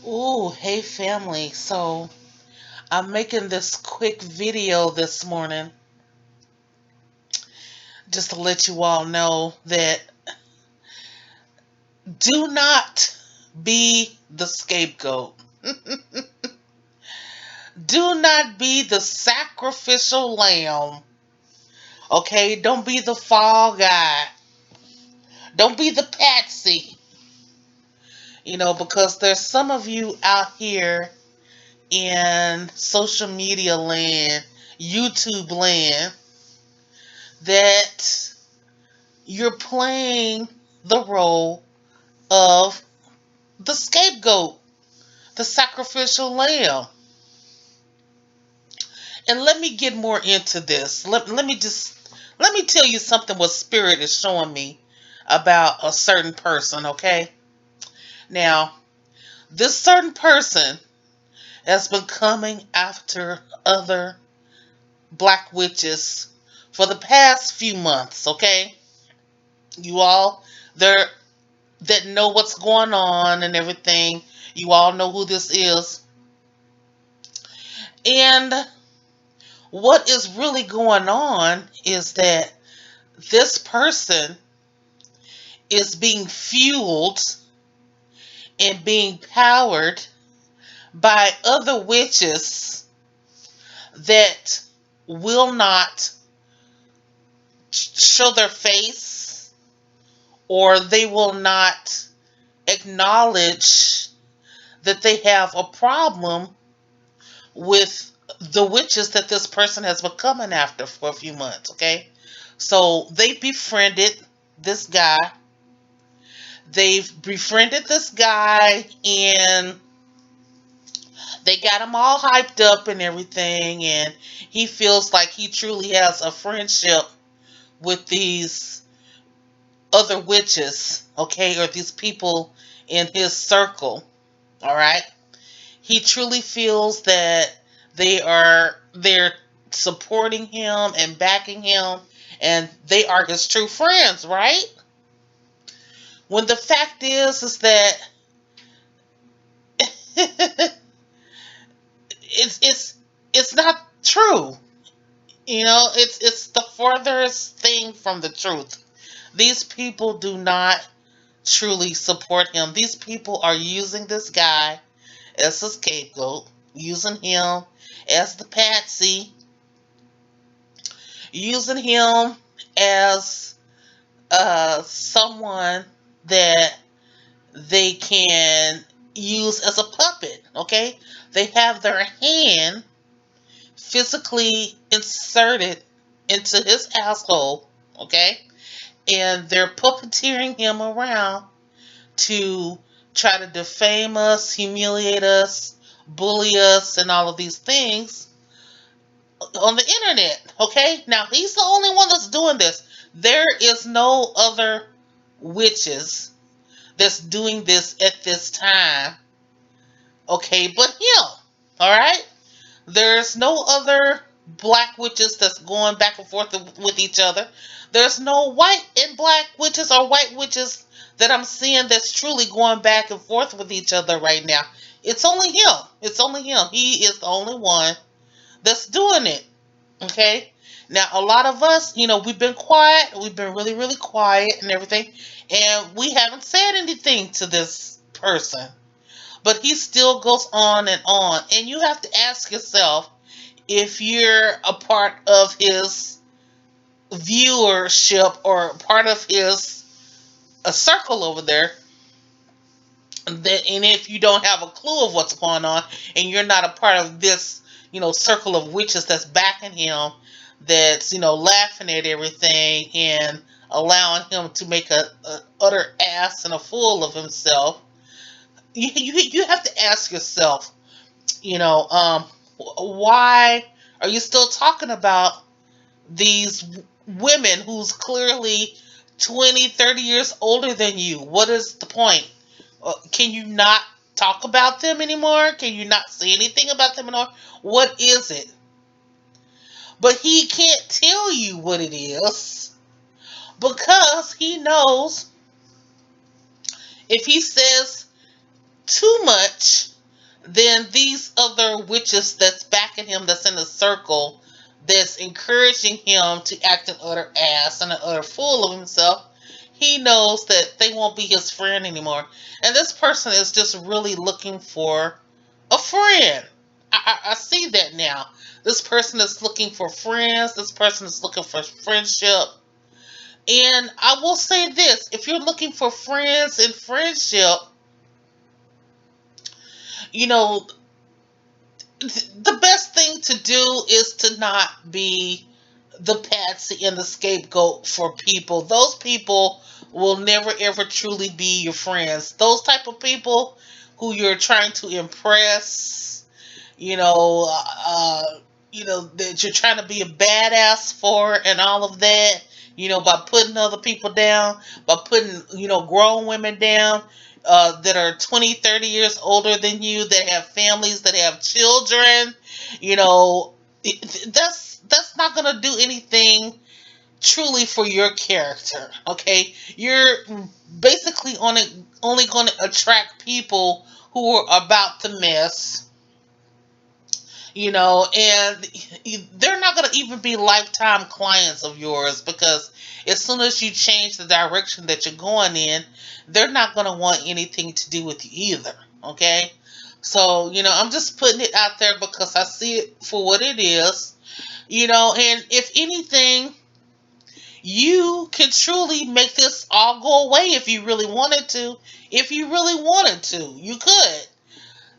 Ooh, hey family. So I'm making this quick video this morning just to let you all know that do not be the scapegoat. Do not be the sacrificial lamb. Okay? Don't be the fall guy. Don't be the patsy. Because there's some of you out here in social media land, YouTube land, that you're playing the role of the scapegoat, the sacrificial lamb. And let me get more into this. Let me tell you something what spirit is showing me about a certain person, okay? Now, this certain person has been coming after other black witches for the past few months, okay? You all there that know what's going on and everything, you all know who this is. And what is really going on is that this person is being fueled and being powered by other witches that will not show their face, or they will not acknowledge that they have a problem with the witches that this person has been coming after for a few months, okay? So they befriended this guy. They've befriended this guy and they got him all hyped up and everything. And he feels like he truly has a friendship with these other witches, okay, or these people in his circle, all right? He truly feels that they're supporting him and backing him, and they are his true friends, right? When the fact is that it's not true. It's the furthest thing from the truth. These people do not truly support him. These people are using this guy as a scapegoat, using him as the patsy, using him as someone that they can use as a puppet, okay? They have their hand physically inserted into his asshole, okay? And they're puppeteering him around to try to defame us, humiliate us, bully us, and all of these things on the internet, okay? Now, he's the only one that's doing this. There is no other witches that's doing this at this time, okay, but him, all right? There's no other black witches that's going back and forth with each other. There's no white and black witches or white witches that I'm seeing that's truly going back and forth with each other right now. It's only him. It's only him. He is the only one that's doing it. Okay? Now, a lot of us, we've been quiet. We've been really, really quiet and everything. And we haven't said anything to this person. But he still goes on and on. And you have to ask yourself, if you're a part of his viewership or part of his a circle over there, and if you don't have a clue of what's going on and you're not a part of this, circle of witches that's backing him, that's, laughing at everything and allowing him to make a utter ass and a fool of himself, you have to ask yourself, why are you still talking about these women who's clearly 20, 30 years older than you? What is the point? Can you not talk about them anymore? Can you not say anything about them anymore? What is it? But he can't tell you what it is because he knows if he says too much, then these other witches that's backing him, that's in the circle, that's encouraging him to act an utter ass and an utter fool of himself, he knows that they won't be his friend anymore. And this person is just really looking for a friend. I see that now. This person is looking for friends. This person is looking for friendship. And I will say this, if you're looking for friends and friendship, you know, the best thing to do is to not be the patsy and the scapegoat for people. Those people will never ever truly be your friends. Those type of people who you're trying to impress, you know, that you're trying to be a badass for and all of that, by putting other people down, by putting, grown women down, that are 20, 30 years older than you, that have families, that have children, you know, that's not going to do anything truly for your character, okay? You're basically only going to attract people who are about to mess, and they're not going to even be lifetime clients of yours, because as soon as you change the direction that you're going in, they're not going to want anything to do with you either, okay? So, I'm just putting it out there because I see it for what it is, and if anything, you can truly make this all go away if you really wanted to. If you really wanted to, you could.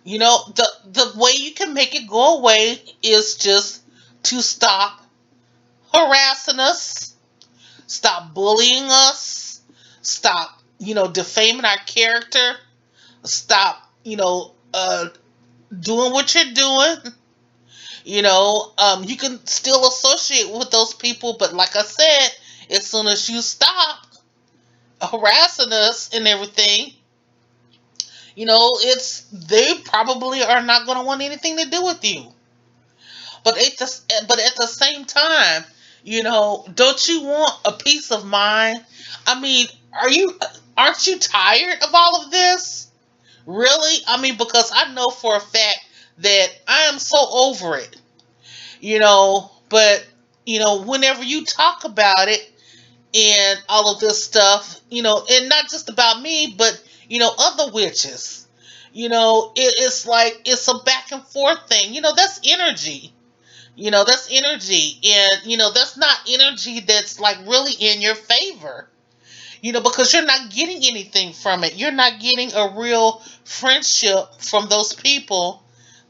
The way you can make it go away is just to stop harassing us, stop bullying us, stop, defaming our character, stop, doing what you're doing. You can still associate with those people, but like I said, as soon as you stop harassing us and everything, it's they probably are not going to want anything to do with you. But at the same time, don't you want a peace of mind? I mean, aren't you tired of all of this? Really? I mean, because I know for a fact that I am so over it. But whenever you talk about it and all of this stuff, and not just about me, but other witches, it's like it's a back and forth thing. That's energy. That's energy. And, that's not energy that's like really in your favor, because you're not getting anything from it. You're not getting a real friendship from those people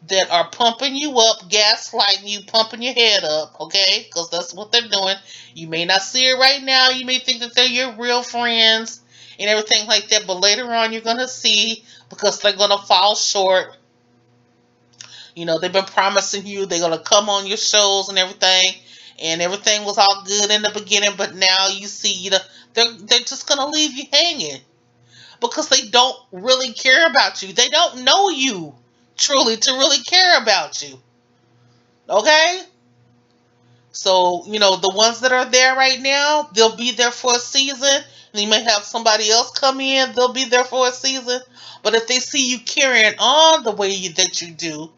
that are pumping you up, gaslighting you, pumping your head up, okay? Because that's what they're doing. You may not see it right now. You may think that they're your real friends and everything like that, but later on you're going to see, because they're going to fall short. They've been promising you they're gonna come on your shows and everything was all good in the beginning, but now you see, they're just gonna leave you hanging because they don't really care about you. They don't know you truly to really care about you. Okay? So, the ones that are there right now, they'll be there for a season. And you may have somebody else come in, they'll be there for a season. But if they see you carrying on the way that you do,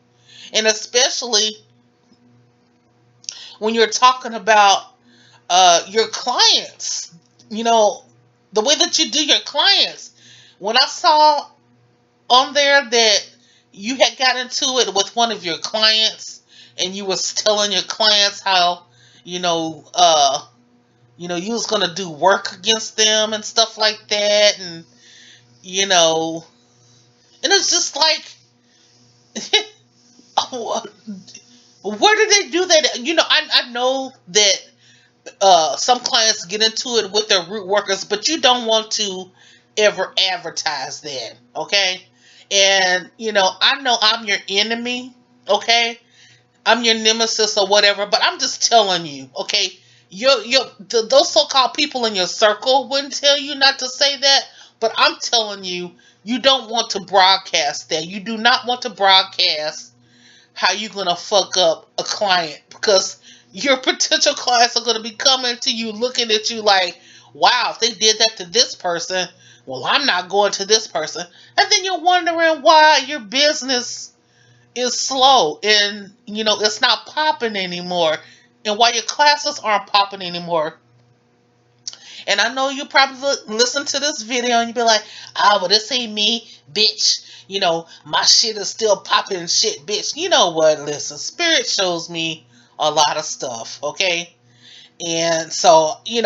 and especially when you're talking about your clients, you know, the way that you do your clients. When I saw on there that you had got into it with one of your clients and you was telling your clients how, you know, uh, you was gonna do work against them and stuff like that, and you know, and it's just like, oh, where did they do that? I know that some clients get into it with their root workers, but you don't want to ever advertise that, okay? And I know I'm your enemy, okay? I'm your nemesis or whatever, but I'm just telling you, okay? Those so-called people in your circle wouldn't tell you not to say that, but I'm telling you, you don't want to broadcast that. You do not want to broadcast how you gonna fuck up a client, because your potential clients are gonna be coming to you looking at you like, wow, if they did that to this person, well, I'm not going to this person. And then you're wondering why your business, is slow, and it's not popping anymore. And why your classes aren't popping anymore. And I know you probably listen to this video and you be like, ah, well, this ain't me, bitch. My shit is still popping shit, bitch. You know what? Listen, Spirit shows me a lot of stuff, okay? And so, you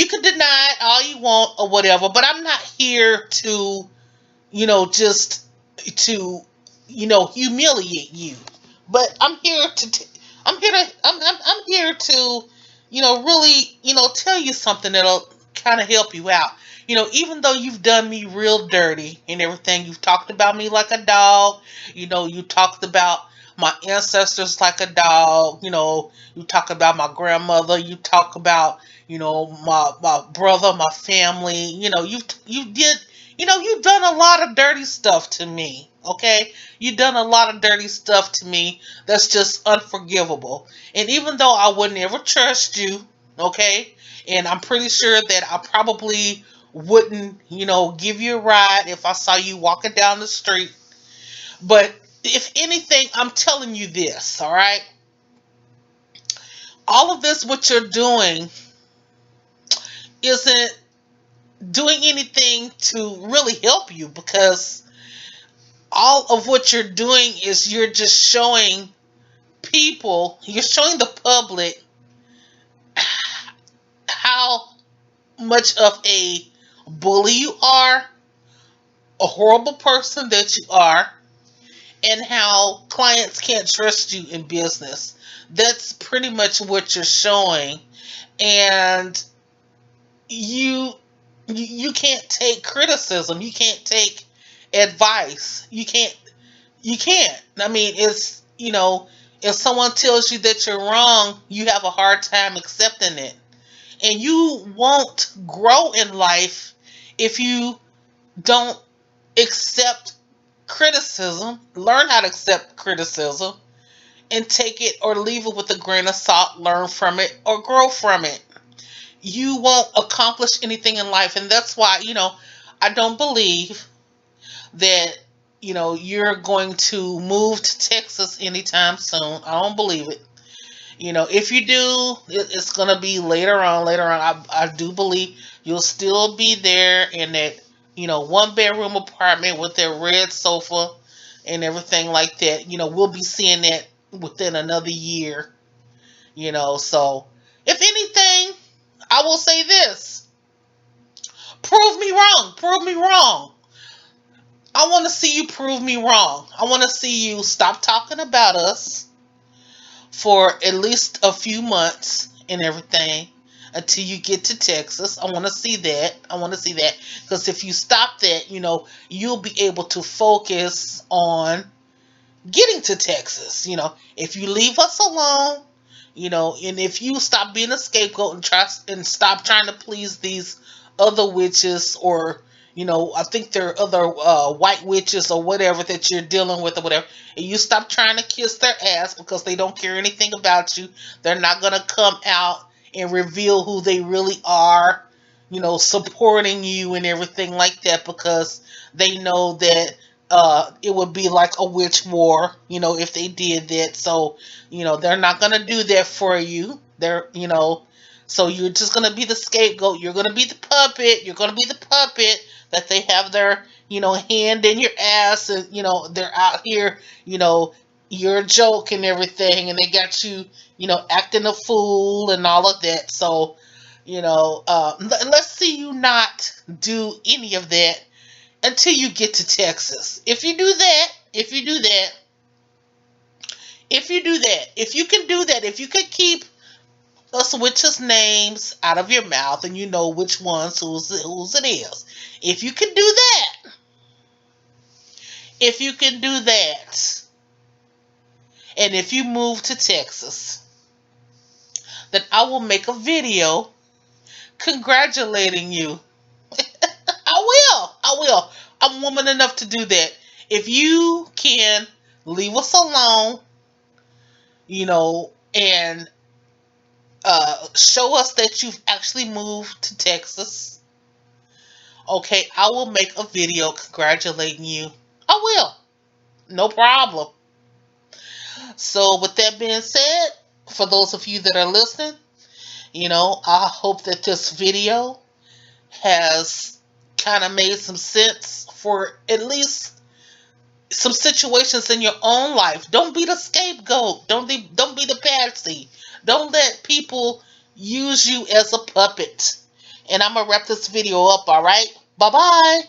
can deny it all you want or whatever, but I'm not here to just to, humiliate you. But I'm here to, really, tell you something that'll kind of help you out. Even though you've done me real dirty and everything, you've talked about me like a dog. You talked about my ancestors like a dog. You talk about my grandmother. You talk about, my brother, my family. You've done a lot of dirty stuff to me, okay? You've done a lot of dirty stuff to me that's just unforgivable. And even though I would never trust you, okay? And I'm pretty sure that I probably wouldn't, give you a ride if I saw you walking down the street. But if anything, I'm telling you this, all right? All of this, what you're doing, isn't doing anything to really help you, because all of what you're doing is you're just showing you're showing the public how much of a bully you are, a horrible person that you are, and how clients can't trust you in business. That's pretty much what you're showing. And you you can't take criticism. You can't take advice. You can't. I mean, if someone tells you that you're wrong, you have a hard time accepting it. And you won't grow in life if you don't accept criticism, learn how to accept criticism, and take it or leave it with a grain of salt, learn from it, or grow from it. You won't accomplish anything in life. And that's why, I don't believe that you're going to move to Texas anytime soon. I don't believe it. If you do, it's gonna be later on. Later on, I do believe you'll still be there in that one bedroom apartment with that red sofa and everything like that. We'll be seeing that within another year. So if anything, I will say this: prove me wrong. Prove me wrong. I want to see you prove me wrong. I want to see you stop talking about us for at least a few months and everything until you get to Texas. I want to see that. I want to see that, because if you stop that, you'll be able to focus on getting to Texas. If you leave us alone, and if you stop being a scapegoat and stop trying to please these other witches, or I think there are other white witches or whatever that you're dealing with or whatever, and you stop trying to kiss their ass because they don't care anything about you. They're not gonna come out and reveal who they really are, supporting you and everything like that, because they know that it would be like a witch war, if they did that. So, they're not gonna do that for you. So you're just gonna be the scapegoat. You're gonna be the puppet. You're gonna be the puppet that they have their, hand in your ass, and they're out here, you're a joke and everything, and they got you, acting a fool and all of that. So, let's see you not do any of that until you get to Texas. If you can do that, if you can keep us witches' names out of your mouth, and you know which ones whose it is. If you can do that, if you can do that, and if you move to Texas, then I will make a video congratulating you. I will. I'm woman enough to do that. If you can leave us alone, and show us that you've actually moved to Texas, okay, I will make a video congratulating you. I will. No problem. So, with that being said, for those of you that are listening, I hope that this video has kind of made some sense for at least some situations in your own life. Don't be the scapegoat. Don't be the patsy. Don't let people use you as a puppet. And I'm gonna wrap this video up. All right. Bye bye.